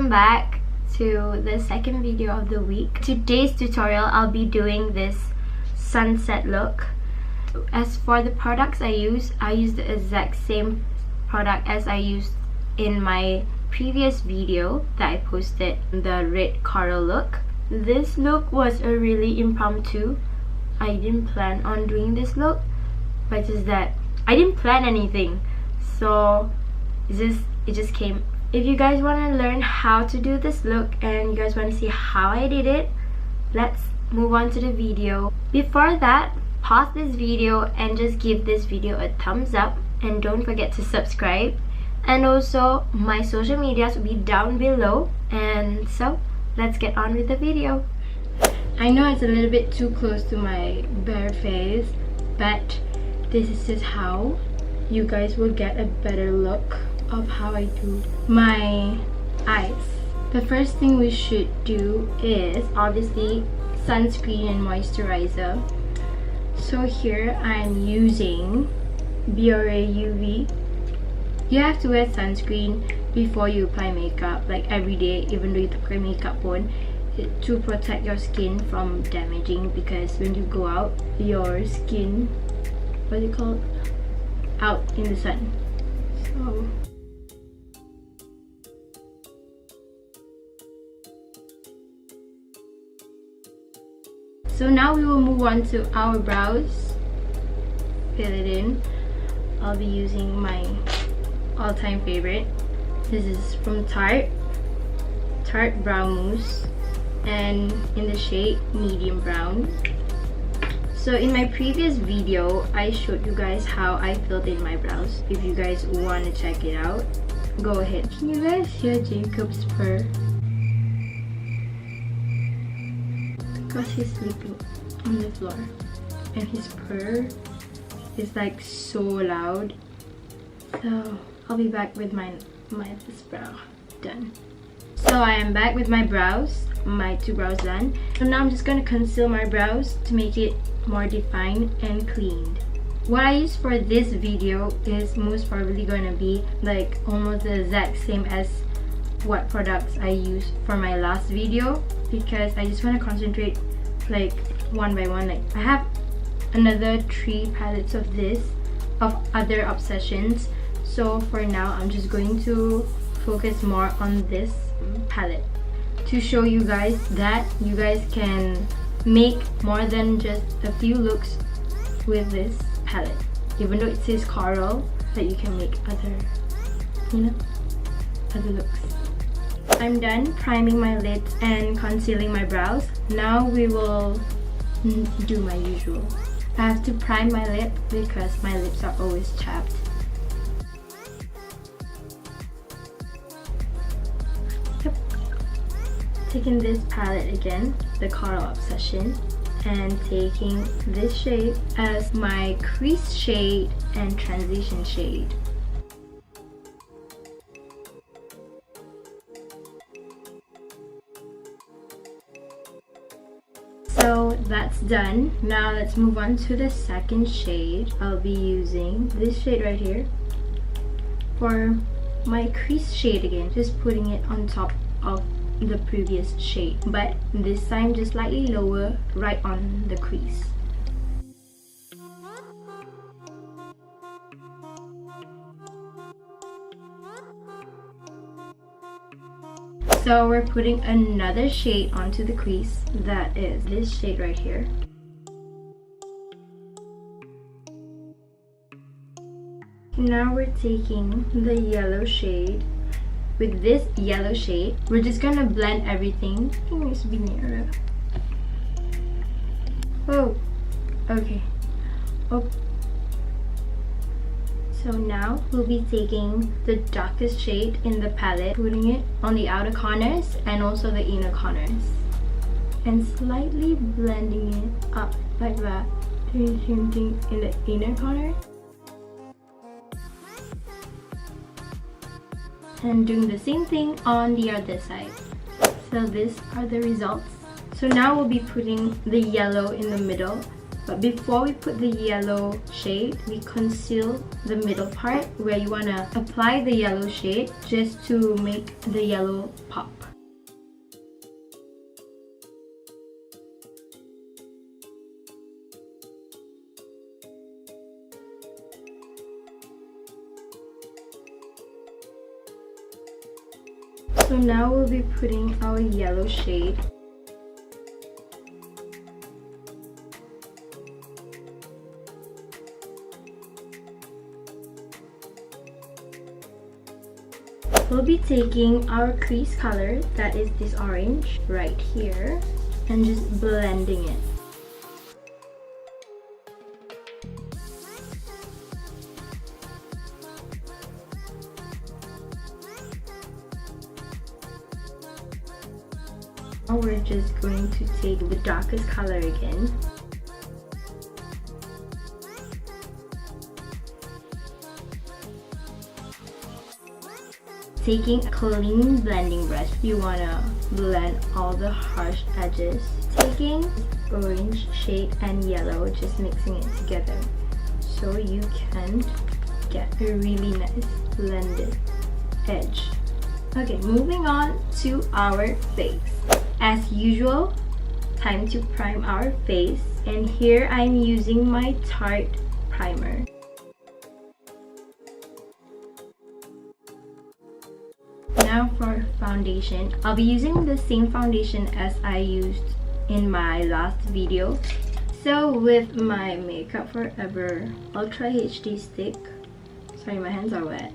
welcome back to the second video of the week. Today's tutorial, I'll be doing this sunset look. As for the products I use the exact same product as I used in my previous video that I posted, the red coral look. This look was a really impromptu. I didn't plan on doing this look, but just that I didn't plan anything, so it just came. If you guys want to learn how to do this look and you guys want to see how I did it, let's move on to the video. Before that, pause this video and just give this video a thumbs up, and don't forget to subscribe. And also my social medias will be down below. And so let's get on with the video. I know it's a little bit too close to my bare face, but this is just how you guys will get a better look of how I do my eyes. The first thing we should do is obviously sunscreen and moisturizer. So here I'm using Bioré UV. You have to wear sunscreen before you apply makeup, like every day, even though you apply makeup on, to protect your skin from damaging, because when you go out, your skin, what is it called, out in the sun. So now we will move on to our brows. Fill it in. I'll be using my all-time favorite. This is from Tarte Brow Mousse, and in the shade medium brown. So in my previous video, I showed you guys how I filled in my brows. If you guys want to check it out, go ahead. Can you guys hear Jacob's purr? Because he's sleeping on the floor and his purr is like so loud. So I'll be back with my this brow done. So I am back with my brows, my two brows done. So now I'm just going to conceal my brows to make it more defined and cleaned. What I use for this video is most probably going to be like almost the exact same as what products I used for my last video, because I just want to concentrate like one by one. Like I have another 3 palettes of this, of other obsessions. So for now, I'm just going to focus more on this palette to show you guys that you guys can make more than just a few looks with this palette. Even though it says coral, that you can make other, other looks. I'm done priming my lips and concealing my brows. Now we will do my usual. I have to prime my lip because my lips are always chapped. Yep. Taking this palette again, the Coral Obsession, and taking this shade as my crease shade and transition shade. So that's done. Now let's move on to the second shade. I'll be using this shade right here for my crease shade again, just putting it on top of the previous shade, but this time just slightly lower, right on the crease. So we're putting another shade onto the crease, that is this shade right here. Now we're taking the yellow shade. With this yellow shade, we're just gonna blend everything. It needs to be nearer. Oh, okay. Oh. So now we'll be taking the darkest shade in the palette, putting it on the outer corners and also the inner corners, and slightly blending it up like that. Doing the same thing in the inner corner, and doing the same thing on the other side. So these are the results. So now we'll be putting the yellow in the middle But before we put the yellow shade, we conceal the middle part where you want to apply the yellow shade just to make the yellow pop. So now we'll be putting our yellow shade. We'll be taking our crease color, that is this orange right here, and just blending it. Now we're just going to take the darkest color again. Taking a clean blending brush, you want to blend all the harsh edges. Taking orange shade and yellow, just mixing it together so you can get a really nice blended edge. Okay, moving on to our face. As usual, time to prime our face, and here I'm using my Tarte primer. Now for foundation, I'll be using the same foundation as I used in my last video. So with my Makeup Forever Ultra HD stick, sorry my hands are wet.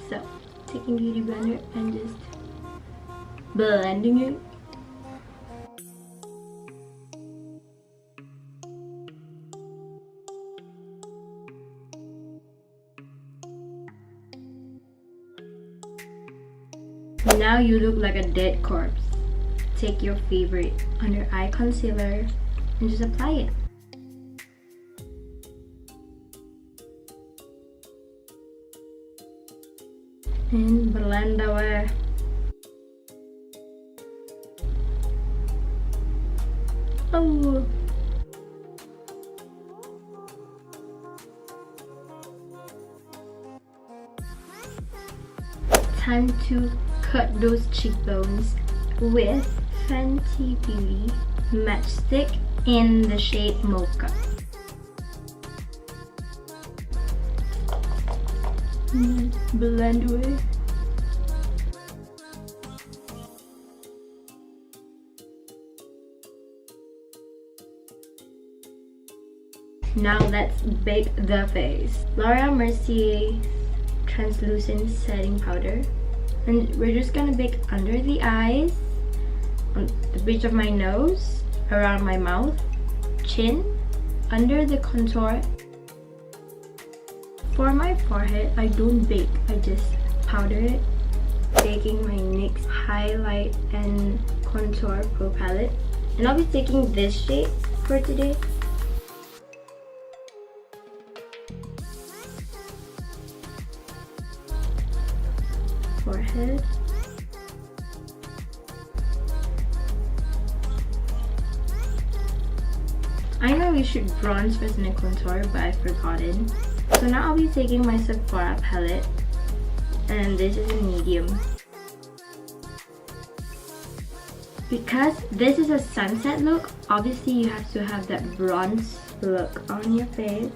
So taking Beauty Blender and just blending it. Now you look like a dead corpse. Take your favorite under eye concealer and just apply it. And blend away. Oh. Time to cut those cheekbones with Fenty Beauty Matchstick in the shade Mocha. And blend away. Now let's bake the face. Mercier translucent setting powder, and we're just gonna bake under the eyes, on the bridge of my nose, around my mouth, chin, under the contour. For my forehead, I don't bake, I just powder it. Taking my NYX Highlight and Contour Pro Palette, and I'll be taking this shade for today. Forehead. I know you should bronze first and then contour, but I've forgotten. So now I'll be taking my Sephora palette, and this is a medium. Because this is a sunset look, obviously you have to have that bronze look on your face.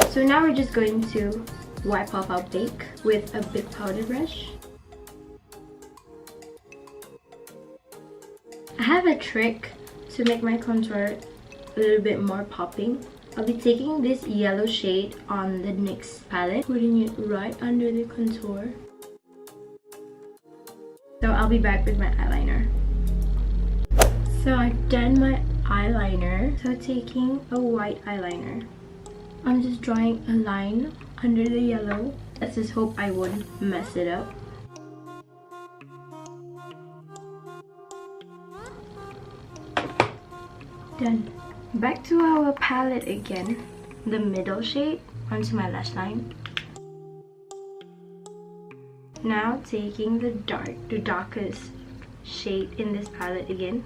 So now we're just going to wipe off our bake with a big powder brush. I have a trick to make my contour a little bit more popping. I'll be taking this yellow shade on the NYX palette, putting it right under the contour. So I'll be back with my eyeliner. So I've done my eyeliner. So taking a white eyeliner, I'm just drawing a line under the yellow. Let's just hope I won't mess it up. Done. Back to our palette again. The middle shade onto my lash line. Now taking the darkest shade in this palette again,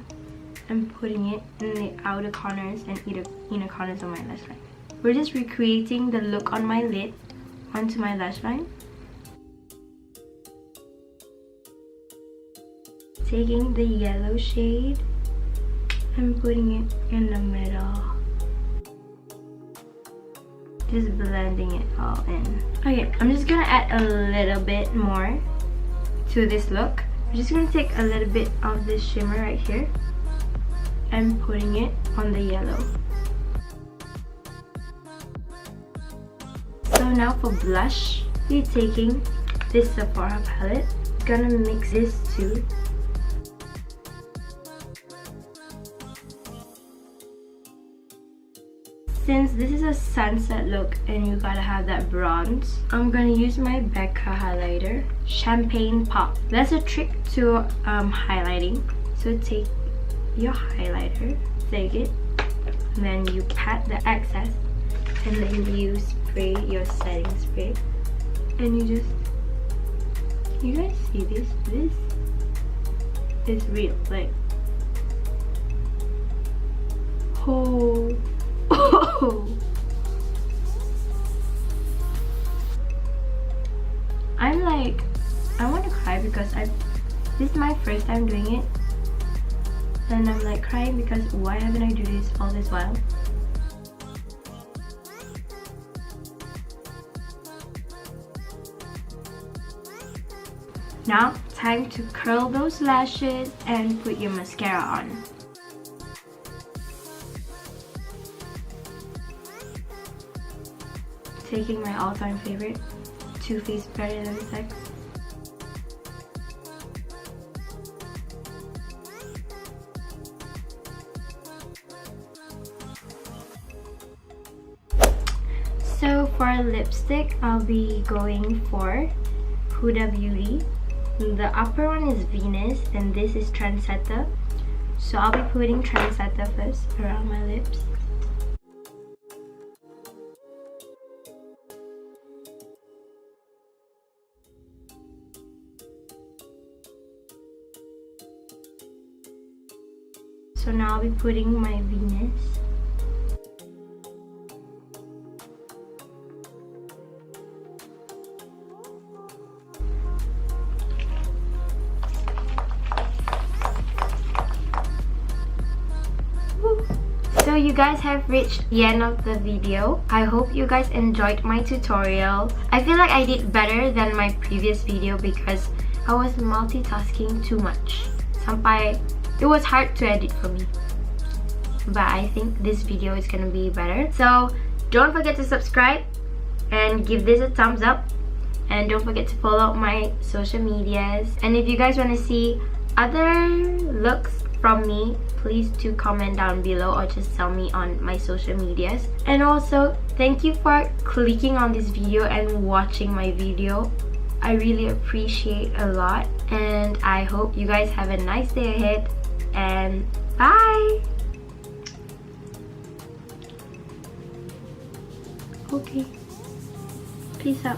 and putting it in the outer corners and inner corners of my lash line. We're just recreating the look on my lid onto my lash line. Taking the yellow shade and putting it in the middle. Just blending it all in. Okay, I'm just gonna add a little bit more to this look. I'm just gonna take a little bit of this shimmer right here and putting it on the yellow. So now for blush, we're taking this Sephora palette. Gonna mix this too. Since this is a sunset look and you gotta have that bronze, I'm gonna use my Becca highlighter, Champagne Pop. That's a trick to highlighting. So take your highlighter, take it, and then you pat the excess, and then you spray your setting spray, and you guys see this? This is real, like, oh. I'm like, I want to cry because this is my first time doing it, and I'm like crying because why haven't I do this all this while? Now, time to curl those lashes and put your mascara on. Taking my all-time favorite, Too Faced Better Than Sex. So for lipstick, I'll be going for Huda Beauty. The upper one is Venus and this is Trendsetter. So I'll be putting Trendsetter first around my lips. So now I'll be putting my Venus. So you guys have reached the end of the video. I hope you guys enjoyed my tutorial. I feel like I did better than my previous video because I was multitasking too much. It was hard to edit for me. But I think this video is gonna be better. So don't forget to subscribe and give this a thumbs up. And don't forget to follow my social medias. And if you guys want to see other looks from me, please do comment down below or just tell me on my social medias. And also, thank you for clicking on this video and watching my video. I really appreciate a lot. And I hope you guys have a nice day ahead. And bye! Okay. Peace out.